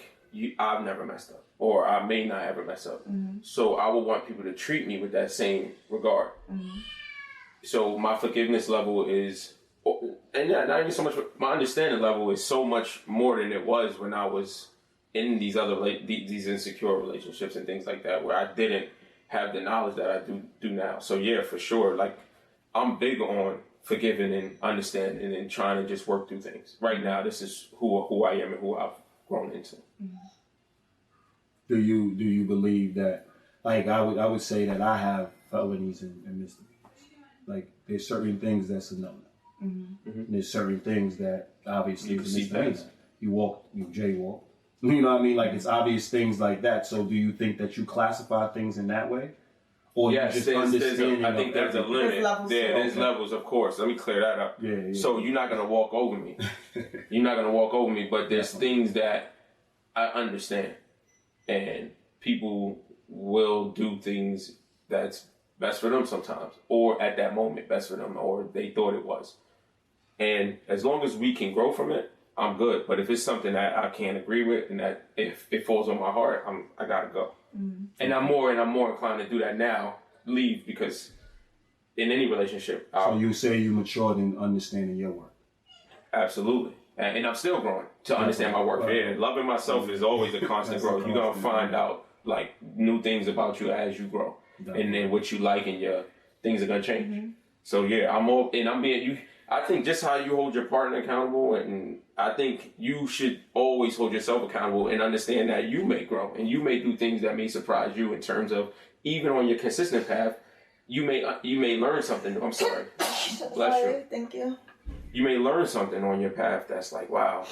I've never messed up, or I may not ever mess up. Mm-hmm. So I would want people to treat me with that same regard. Mm-hmm. So my forgiveness level is, and not even so much, my understanding level is so much more than it was when I was in these these insecure relationships and things like that, where I didn't have the knowledge that I do now. So yeah, for sure, like I'm big on forgiving and understanding and trying to just work through things. Right now, this is who I am and who I've grown into. Do you believe that? Like I would say that I have felonies and misdemeanors. Like there's certain things that's a no. Mm-hmm. And there's certain things that obviously is a misdemeanor. You jaywalk. You know what I mean? Like it's obvious things like that. So do you think that you classify things in that way? Or yes, you just understanding? I think there's a limit. There's levels, of course. Let me clear that up. Yeah. So you're not gonna walk over me. You're not gonna walk over me. But there's things that I understand, and people will do things that's best for them sometimes, or at that moment, best for them, or they thought it was. And as long as we can grow from it, I'm good. But if it's something that I can't agree with, and that if it falls on my heart, I gotta go. Mm-hmm. And I'm more inclined to do that now, leave, because in any relationship. So you say you matured in understanding your work. Absolutely. And I'm still growing to understand my work. Yeah, loving myself is always a constant growth. You're going to find out like new things about you as you grow. And then what you like and your things are going to change. Mm-hmm. So yeah, I'm being you. I think just how you hold your partner accountable, and I think you should always hold yourself accountable and understand that you may grow and you may do things that may surprise you in terms of even on your consistent path, you may learn something. I'm sorry. Bless you. Thank you. You may learn something on your path that's like, wow,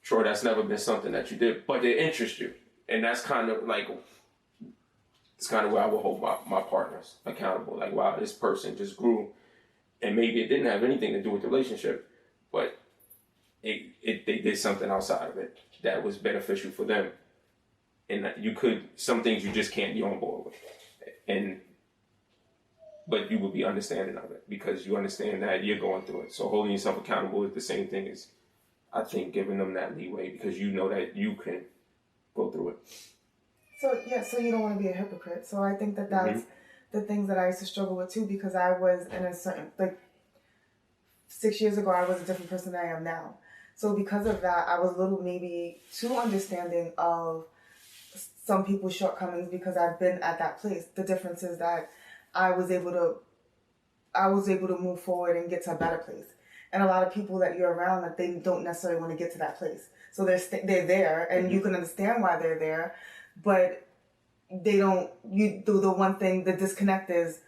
sure, that's never been something that you did, but it interests you. And that's kind of like, it's kind of where I will hold my partners accountable. Like, wow, this person just grew, and maybe it didn't have anything to do with the relationship, but they did something outside of it that was beneficial for them. And that some things you just can't be on board with. But you will be understanding of it because you understand that you're going through it. So holding yourself accountable is the same thing as, I think, giving them that leeway because you know that you can go through it. So you don't want to be a hypocrite. So I think that that's the things that I used to struggle with too, because I was in a certain, 6 years ago, I was a different person than I am now. So because of that, I was a little maybe too understanding of some people's shortcomings because I've been at that place. The difference is that I was able to move forward and get to a better place. And a lot of people that you're around, that they don't necessarily want to get to that place. So they're there, and you can understand why they're there, but they don't. The one thing, the disconnect is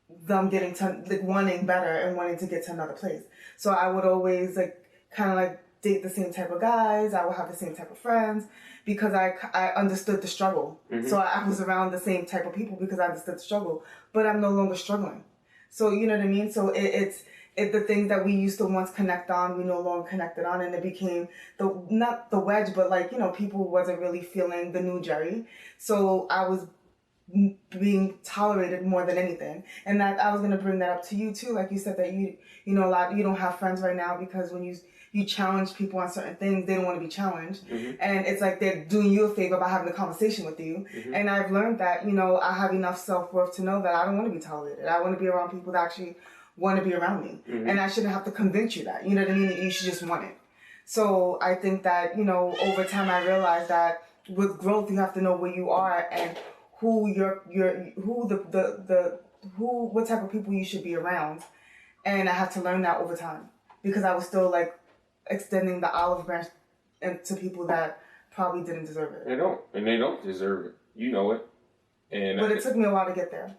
them getting to wanting better and wanting to get to another place. So I would always date the same type of guys. I would have the same type of friends because I understood the struggle. Mm-hmm. So I was around the same type of people because I understood the struggle. But I'm no longer struggling. So you know what I mean? So it's the things that we used to once connect on, we no longer connected on, and it became not the wedge, but people wasn't really feeling the new Jerry. So I was being tolerated more than anything. And that I was going to bring that up to you too. Like you said that you don't have friends right now because when you challenge people on certain things, they don't want to be challenged. Mm-hmm. And it's like they're doing you a favor by having a conversation with you. Mm-hmm. And I've learned that, I have enough self-worth to know that I don't want to be tolerated. I want to be around people that actually want to be around me. Mm-hmm. And I shouldn't have to convince you that. You know what I mean? That you should just want it. So I think that, over time I realized that with growth, you have to know where you are and what type of people you should be around. And I had to learn that over time because I was still extending the olive branch to people that probably didn't deserve it. They don't deserve it. You know it. But it took me a while to get there.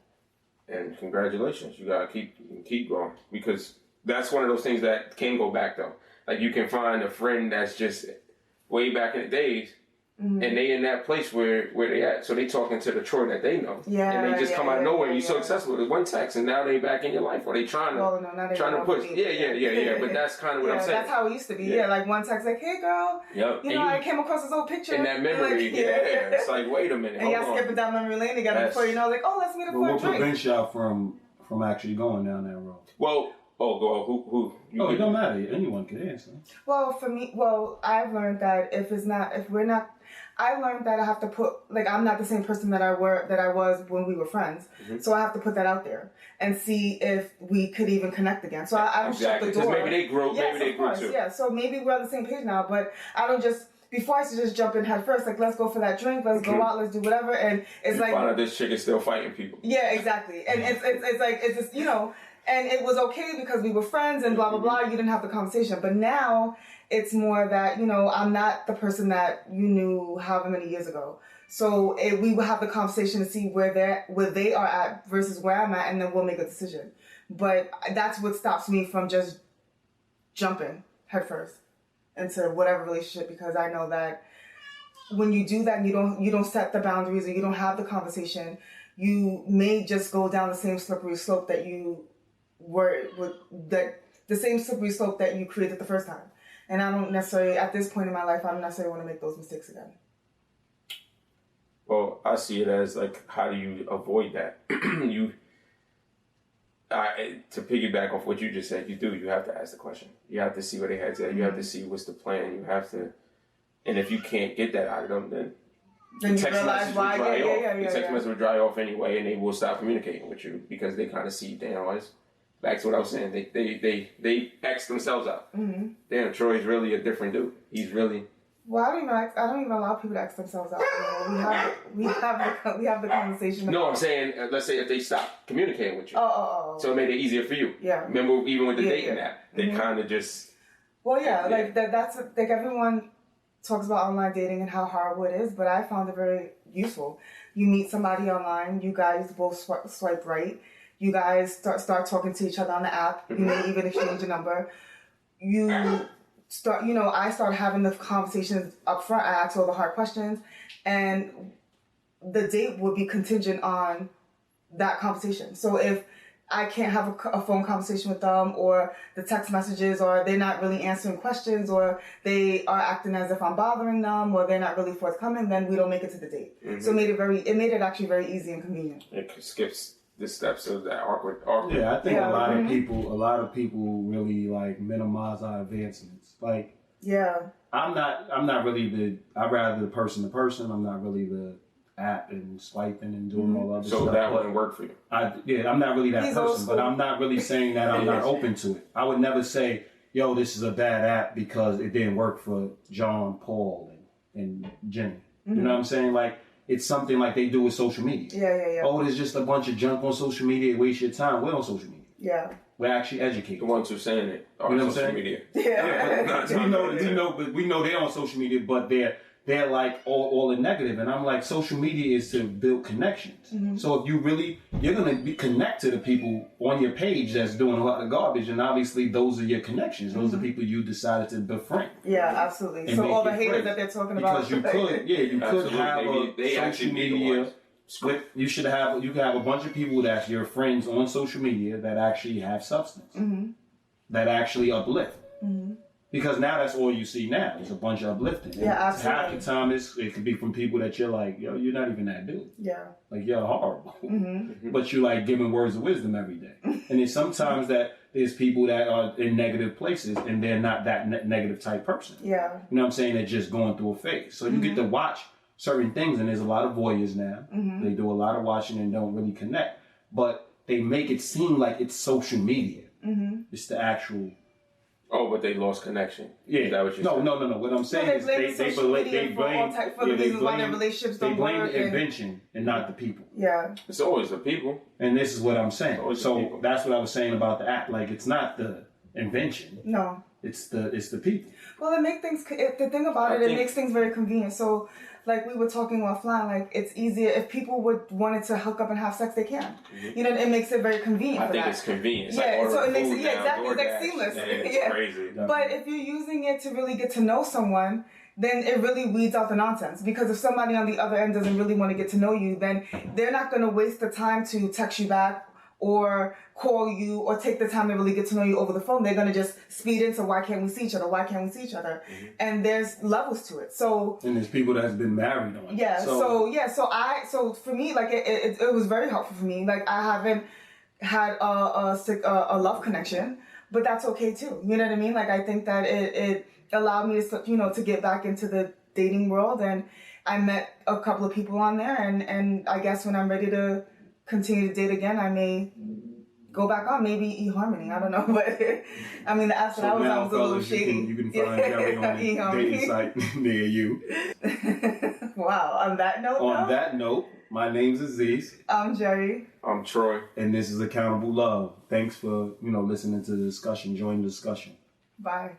And congratulations. You gotta keep growing because that's one of those things that can go back though. Like you can find a friend that's just way back in the days. Mm-hmm. And they in that place where they at. So they talking to the Troy that they know. Yeah. And they just come out of nowhere. You're so successful with one text and now they back in your life. Or they trying to push. Yeah. But that's kind of what I'm saying. That's how it used to be. Yeah, like one text like, hey girl. Yep. I came across this old picture. In that memory. It's like, wait a minute. And y'all skipping down memory lane together before you know, let's meet up for a drink. What prevents y'all from actually going down that road? Well, who? It don't matter. Anyone can answer. Well, for me, I've learned that I learned that I have to put, I'm not the same person that I was when we were friends. Mm-hmm. So I have to put that out there and see if we could even connect again. So I don't shut the door. Maybe they grew. Yes, maybe they grew too. Yeah. So maybe we're on the same page now, but I don't just. Before I used to just jump in head first, let's go for that drink, let's go out, let's do whatever, and it's you find out this chick is still fighting people. Yeah, exactly, and it's just and it was okay because we were friends and blah blah blah. You didn't have the conversation, but now it's more that I'm not the person that you knew however many years ago. So we will have the conversation to see where they are at versus where I'm at, and then we'll make a decision. But that's what stops me from just jumping head first into whatever relationship, because I know that when you do that and you don't set the boundaries and you don't have the conversation, you may just go down the same slippery slope that you were with, that the same slippery slope that you created the first time. And I don't necessarily, at this point in my life, I don't necessarily want to make those mistakes again. Well, I see it as how do you avoid that? To piggyback off what you just said, you have to ask the question. You have to see where they head's at. You have to see what's the plan. You have to, and if you can't get that out of them, then Then you realize why. The text message will dry off anyway, and they will stop communicating with you because they kind of see, damn, back to what I was saying. They X themselves out. Mm-hmm. Damn, Troy's really a different dude. He's really. Well, I don't even allow people to X themselves out. We have the conversation. No, I'm saying, let's say if they stop communicating with you. Oh. So it made it easier for you. Yeah. Remember, even with the dating app, they kind of just. Well, yeah, like that's like everyone talks about online dating and how horrible it is, but I found it very useful. You meet somebody online, you guys both swipe right, you guys start talking to each other on the app, you may even exchange a number. I start having the conversations up front, I ask all the hard questions, and the date would be contingent on that conversation. So if I can't have a phone conversation with them, or the text messages, or they're not really answering questions, or they are acting as if I'm bothering them, or they're not really forthcoming, then we don't make it to the date. Mm-hmm. So it made it actually very easy and convenient. It skips the steps of that awkward. Yeah, I think a lot of people really like minimize our advancements. Like, I'm not really I'd rather the person to person. I'm not really the app and swiping and doing all other stuff. So that wouldn't work for you. I'm not really that person, but I'm not really saying that I'm not open to it. I would never say, yo, this is a bad app because it didn't work for John, Paul, and Jenny. Mm-hmm. You know what I'm saying? Like, it's something like they do with social media. Yeah. Oh, there's just a bunch of junk on social media. Waste your time. We're on social media. Yeah. We're actually educated. The ones who are saying it are on social media. Yeah. we know they're on social media, but they're like all in negative. And I'm like, social media is to build connections. Mm-hmm. So if you're going to connect to the people on your page that's doing a lot of garbage. And obviously those are your connections. Those are people you decided to befriend. Yeah, absolutely. So all the haters that they're talking about. Because you could have a social media. You could have a bunch of people that's your friends on social media that actually have substance. Mm-hmm. That actually uplift. Mm-hmm. Because now that's all you see now. It's a bunch of uplifting. Yeah, absolutely. Half the time it could be from people that you're like, yo, you're not even that dude. Yeah. Like, you're horrible. Mm-hmm. But you like giving words of wisdom every day. And then sometimes there's people that are in negative places and they're not that negative type person. Yeah. You know what I'm saying? They're just going through a phase. So you get to watch certain things, and there's a lot of voyeurs now. Mm-hmm. They do a lot of watching and don't really connect. But they make it seem like it's social media. Mm-hmm. It's the actual... Oh, but they lost connection. Yeah. Is that what you're saying? No. What I'm saying is they blame the invention and not the people. Yeah. It's always the people. And this is what I'm saying. So that's what I was saying about the app. Like, it's not the invention. No. It's the people. Well, it makes things very convenient. So, like we were talking offline, like it's easier if people wanted to hook up and have sex, they can. Mm-hmm. You know, it makes it very convenient. I think it's convenient. It's so it makes it exactly. It's like seamless. It's crazy. But if you're using it to really get to know someone, then it really weeds out the nonsense. Because if somebody on the other end doesn't really want to get to know you, then they're not going to waste the time to text you back or call you or take the time to really get to know you over the phone. They're going to just speed into why can't we see each other? Mm-hmm. And there's levels to it. So and there's people that's been married on it. Yeah. So for me, like it was very helpful for me. Like I haven't had a love connection, but that's okay too. You know what I mean? Like I think that it allowed me to get back into the dating world, and I met a couple of people on there, and I guess when I'm ready to continue to date again, I may go back on, maybe eHarmony. I don't know, but I mean the apps that I was on was a little shady. You can find Jerry on a dating site near you. Wow. On that note, my name's Aziz. I'm Jerry. I'm Troy. And this is Accountable Love. Thanks for listening to the discussion. Join the discussion. Bye.